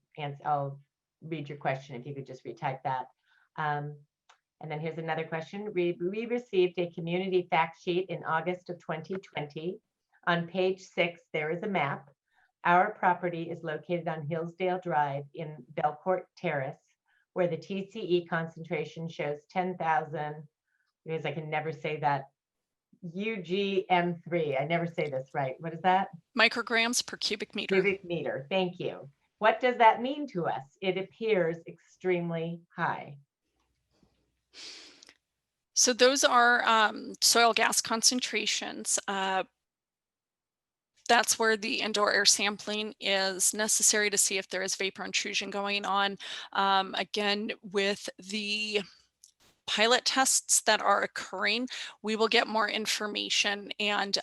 read your question if you could just retype that. And then here's another question. We received a community fact sheet in August of 2020. On page 6, there is a map. Our property is located on Hillsdale Drive in Belcourt Terrace, where the TCE concentration shows 10,000, because I can never say that, UGM3. I never say this right. What is that? Micrograms per cubic meter. Cubic meter. Thank you. What does that mean to us? It appears extremely high. So those are soil gas concentrations. That's where the indoor air sampling is necessary to see if there is vapor intrusion going on. Again, with the pilot tests that are occurring, we will get more information and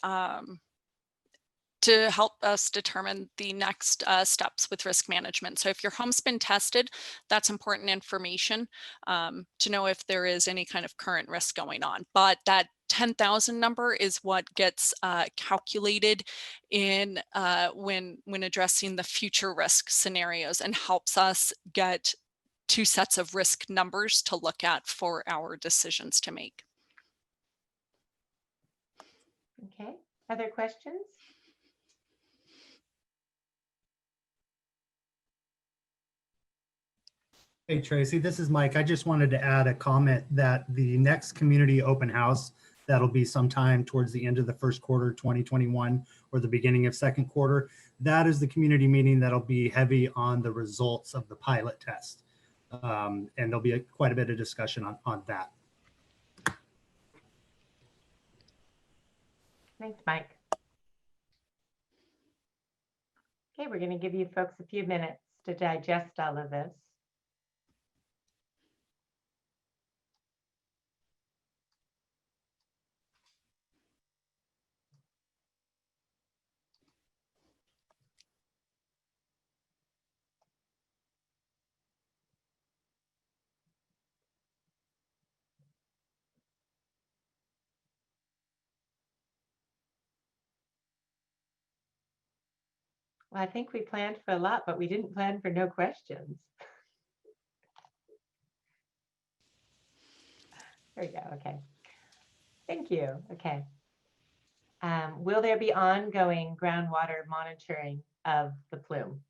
to help us determine the next steps with risk management. So if your home's been tested, that's important information to know if there is any kind of current risk going on. But that 10,000 number is what gets calculated in when addressing the future risk scenarios, and helps us get two sets of risk numbers to look at for our decisions to make. Okay, other questions? Hey, Tracy, this is Mike. I just wanted to add a comment that the next community open house, that'll be sometime towards the end of the first quarter 2021 or the beginning of second quarter. That is the community meeting that'll be heavy on the results of the pilot test. And there'll be quite a bit of discussion on that. Thanks, Mike. Okay, we're going to give you folks a few minutes to digest all of this. Well, I think we planned for a lot, but we didn't plan for no questions. There we go. Okay. Thank you. Okay. Will there be ongoing groundwater monitoring of the plume?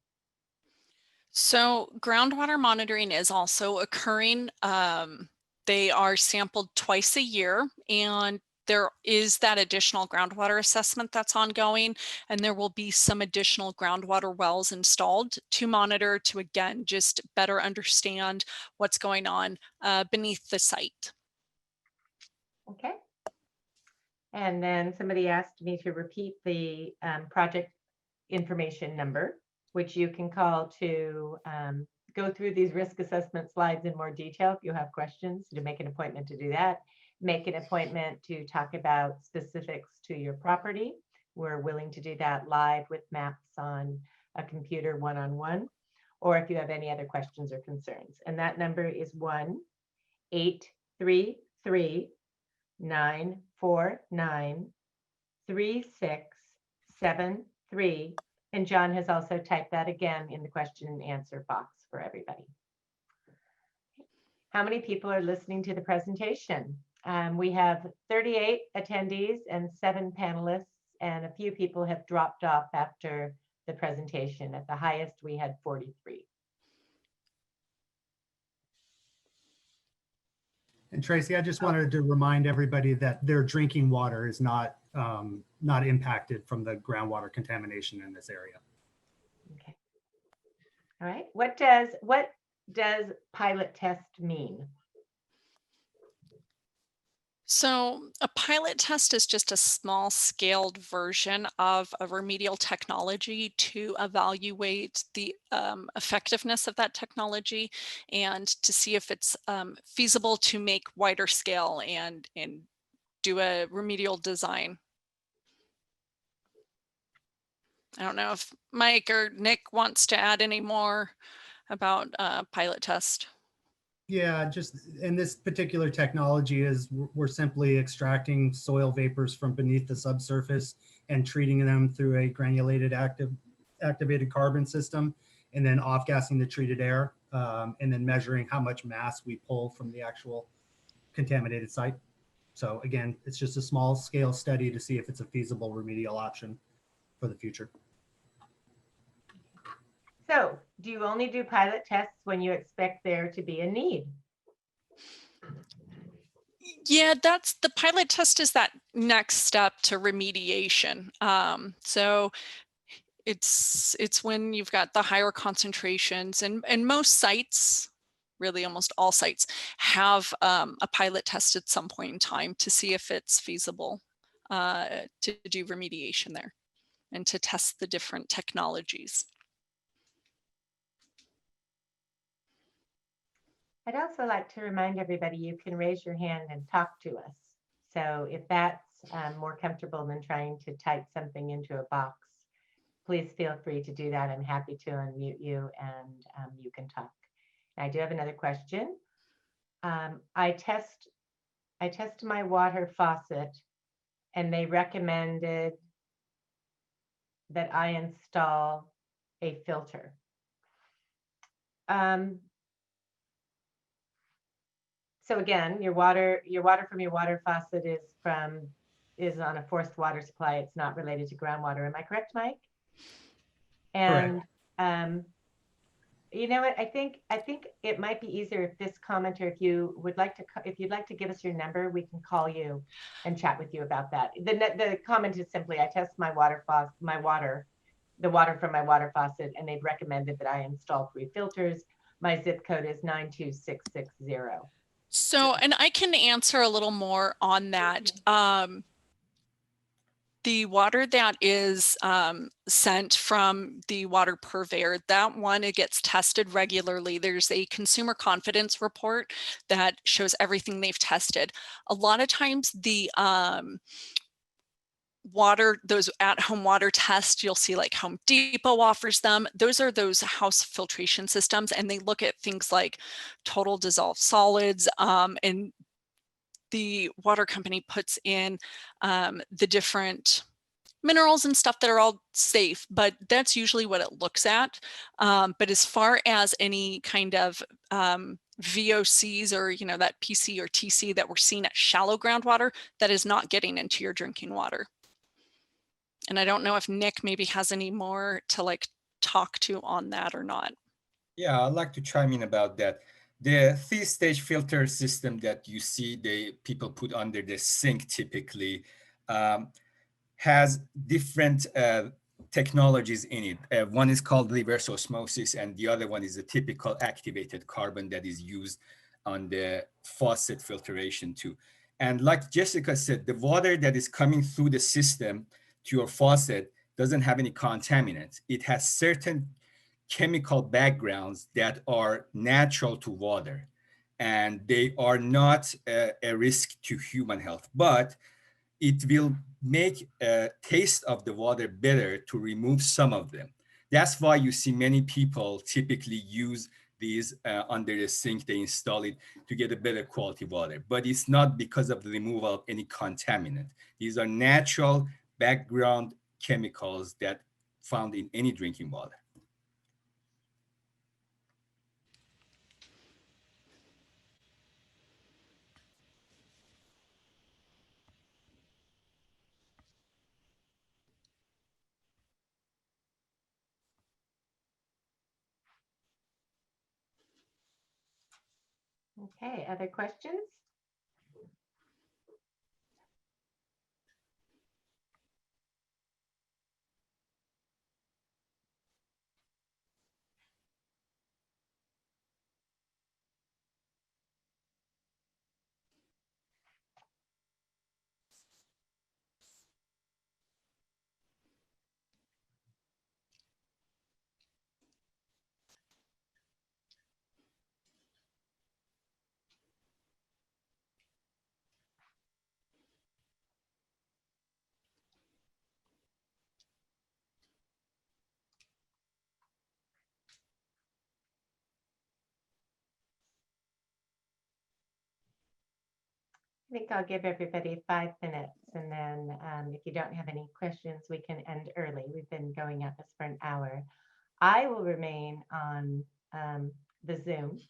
So groundwater monitoring is also occurring. They are sampled twice a year, and there is that additional groundwater assessment that's ongoing, and there will be some additional groundwater wells installed to monitor, to again just better understand what's going on beneath the site. Okay. And then somebody asked me to repeat the project information number, which you can call to go through these risk assessment slides in more detail if you have questions, to make an appointment to do that. Make an appointment to talk about specifics to your property. We're willing to do that live with maps on a computer one-on-one, or if you have any other questions or concerns. And that number is 1-833-949-3673. And John has also typed that again in the question and answer box for everybody. How many people are listening to the presentation? We have 38 attendees and 7 panelists, and a few people have dropped off after the presentation. At the highest, we had 43. And Tracy, I just wanted to remind everybody that their drinking water is not impacted from the groundwater contamination in this area. Okay. All right. What does pilot test mean? So a pilot test is just a small scaled version of a remedial technology to evaluate the effectiveness of that technology, and to see if it's feasible to make wider scale and do a remedial design. I don't know if Mike or Nick wants to add any more about pilot test. Yeah, just in this particular technology is we're simply extracting soil vapors from beneath the subsurface and treating them through a granulated activated carbon system, and then off-gassing the treated air, and then measuring how much mass we pull from the actual contaminated site. So again, it's just a small scale study to see if it's a feasible remedial option for the future. So, do you only do pilot tests when you expect there to be a need? Yeah, that's the pilot test is that next step to remediation. So it's when you've got the higher concentrations, and most sites, really almost all sites, have a pilot test at some point in time to see if it's feasible to do remediation there and to test the different technologies. I'd also like to remind everybody you can raise your hand and talk to us. So if that's more comfortable than trying to type something into a box, please feel free to do that. I'm happy to unmute you and you can talk. I do have another question. I test my water faucet and they recommended that I install a filter. So again, your water from your water faucet is on a forced water supply. It's not related to groundwater. Am I correct, Mike? And you know what? I think it might be easier if this commenter, if you'd like to give us your number, we can call you and chat with you about that. The comment is simply, I test the water from my water faucet, and they've recommended that I install 3 filters. My zip code is 92660. So, and I can answer a little more on that. The water that is sent from the water purveyor, that one, it gets tested regularly. There's a consumer confidence report that shows everything they've tested. A lot of times the those at-home water tests, you'll see like Home Depot offers them. Those are those house filtration systems, and they look at things like total dissolved solids, and the water company puts in the different minerals and stuff that are all safe, but that's usually what it looks at. But as far as any kind of VOCs or, you know, that PC or TC that we're seeing at shallow groundwater, that is not getting into your drinking water. And I don't know if Nick maybe has any more to like talk to on that or not. Yeah, I'd like to chime in about that. The 3-stage filter system that you see people put under the sink typically has different technologies in it. One is called reverse osmosis, and the other one is a typical activated carbon that is used on the faucet filtration too. And like Jessica said, the water that is coming through the system to your faucet doesn't have any contaminants. It has certain chemical backgrounds that are natural to water, and they are not a risk to human health, but it will make a taste of the water better to remove some of them. That's why you see many people typically use these under the sink. They install it to get a better quality water, but it's not because of the removal of any contaminant. These are natural background chemicals that found in any drinking water. Okay, other questions? I think I'll give everybody 5 minutes, and then if you don't have any questions, we can end early. We've been going at this for an hour. I will remain on the Zoom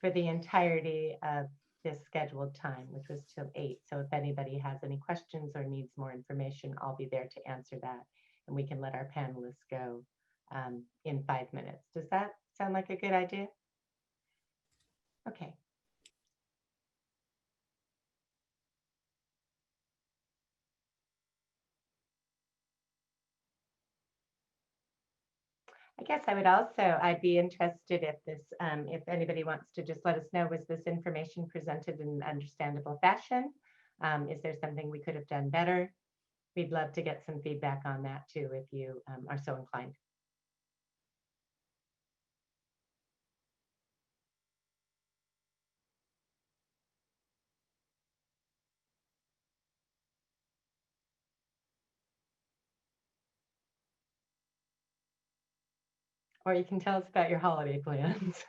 for the entirety of this scheduled time, which was till 8. So if anybody has any questions or needs more information, I'll be there to answer that, and we can let our panelists go in 5 minutes. Does that sound like a good idea? Okay. I guess I'd be interested if if anybody wants to just let us know, was this information presented in an understandable fashion? Is there something we could have done better? We'd love to get some feedback on that too, if you are so inclined. Or you can tell us about your holiday plans.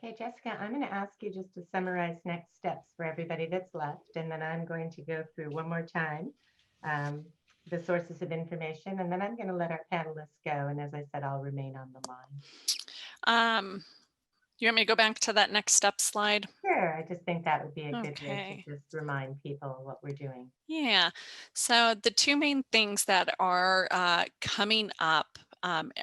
Okay, Jessica, I'm going to ask you just to summarize next steps for everybody that's left, and then I'm going to go through one more time the sources of information, and then I'm going to let our panelists go. And as I said, I'll remain on the line. You want me to go back to that next step slide? Sure, I just think that would be a good way Okay. to just remind people what we're doing. Yeah, so the two main things that are coming up,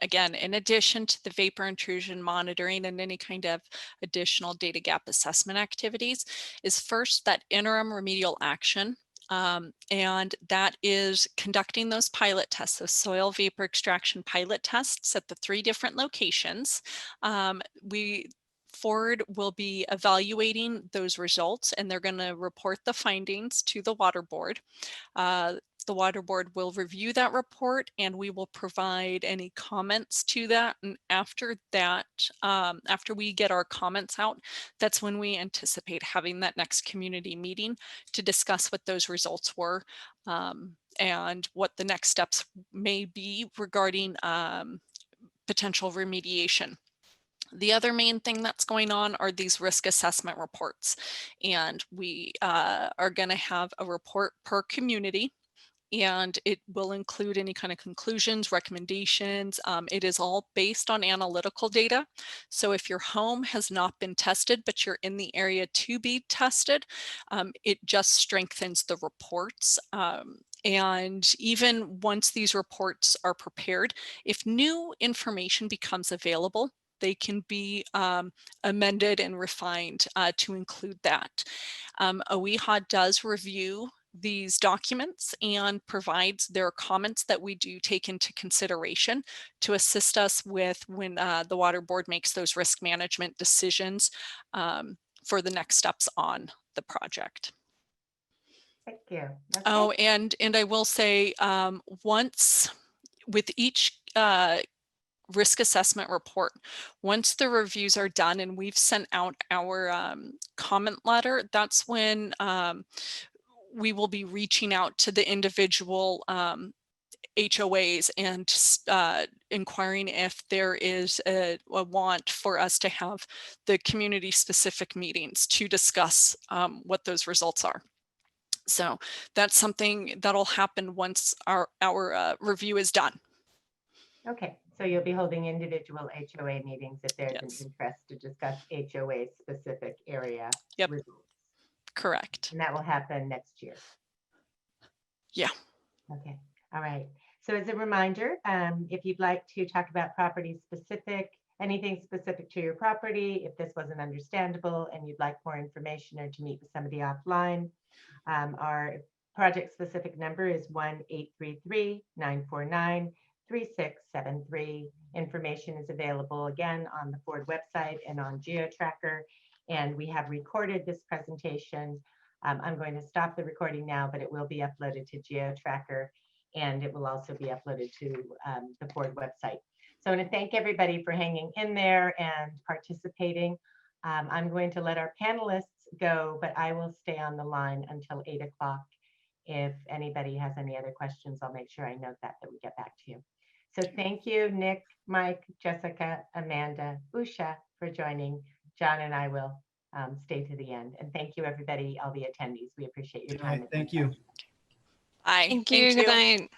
again, in addition to the vapor intrusion monitoring and any kind of additional data gap assessment activities, is first that interim remedial action. And that is conducting those pilot tests, those soil vapor extraction pilot tests at the 3 different locations. Ford will be evaluating those results, and they're going to report the findings to the water board. The water board will review that report, and we will provide any comments to that. And after that, after we get our comments out, that's when we anticipate having that next community meeting to discuss what those results were and what the next steps may be regarding potential remediation. The other main thing that's going on are these risk assessment reports, and we are going to have a report per community, and it will include any kind of conclusions, recommendations. It is all based on analytical data. So if your home has not been tested, but you're in the area to be tested, it just strengthens the reports. And even once these reports are prepared, if new information becomes available, they can be amended and refined to include that. OEHA does review these documents and provides their comments that we do take into consideration to assist us with when the water board makes those risk management decisions for the next steps on the project. Thank you. Okay. Oh, and I will say once with each risk assessment report, once the reviews are done and we've sent out our comment letter, that's when we will be reaching out to the individual HOAs and inquiring if there is a want for us to have the community specific meetings to discuss what those results are. So that's something that'll happen once our review is done. Okay, so you'll be holding individual HOA meetings if there's Yes. an interest to discuss HOA specific area Yep. results. Correct. And that will happen next year. Yeah. Okay, all right. So as a reminder, if you'd like to talk about property specific anything specific to your property, if this wasn't understandable and you'd like more information or to meet with somebody offline, our project-specific number is 1-833-949-3673. Information is available again on the Ford website and on GeoTracker. And we have recorded this presentation. I'm going to stop the recording now, but it will be uploaded to GeoTracker, and it will also be uploaded to the Ford website. So I want to thank everybody for hanging in there and participating. I'm going to let our panelists go, but I will stay on the line until 8 o'clock. If anybody has any other questions, I'll make sure I note that we get back to you. So thank you, Nick, Mike, Jessica, Amanda, Usha, for joining. John and I will stay to the end. And thank you, everybody, all the attendees. We appreciate your All right, time. thank you. Bye. Thank you. Good night.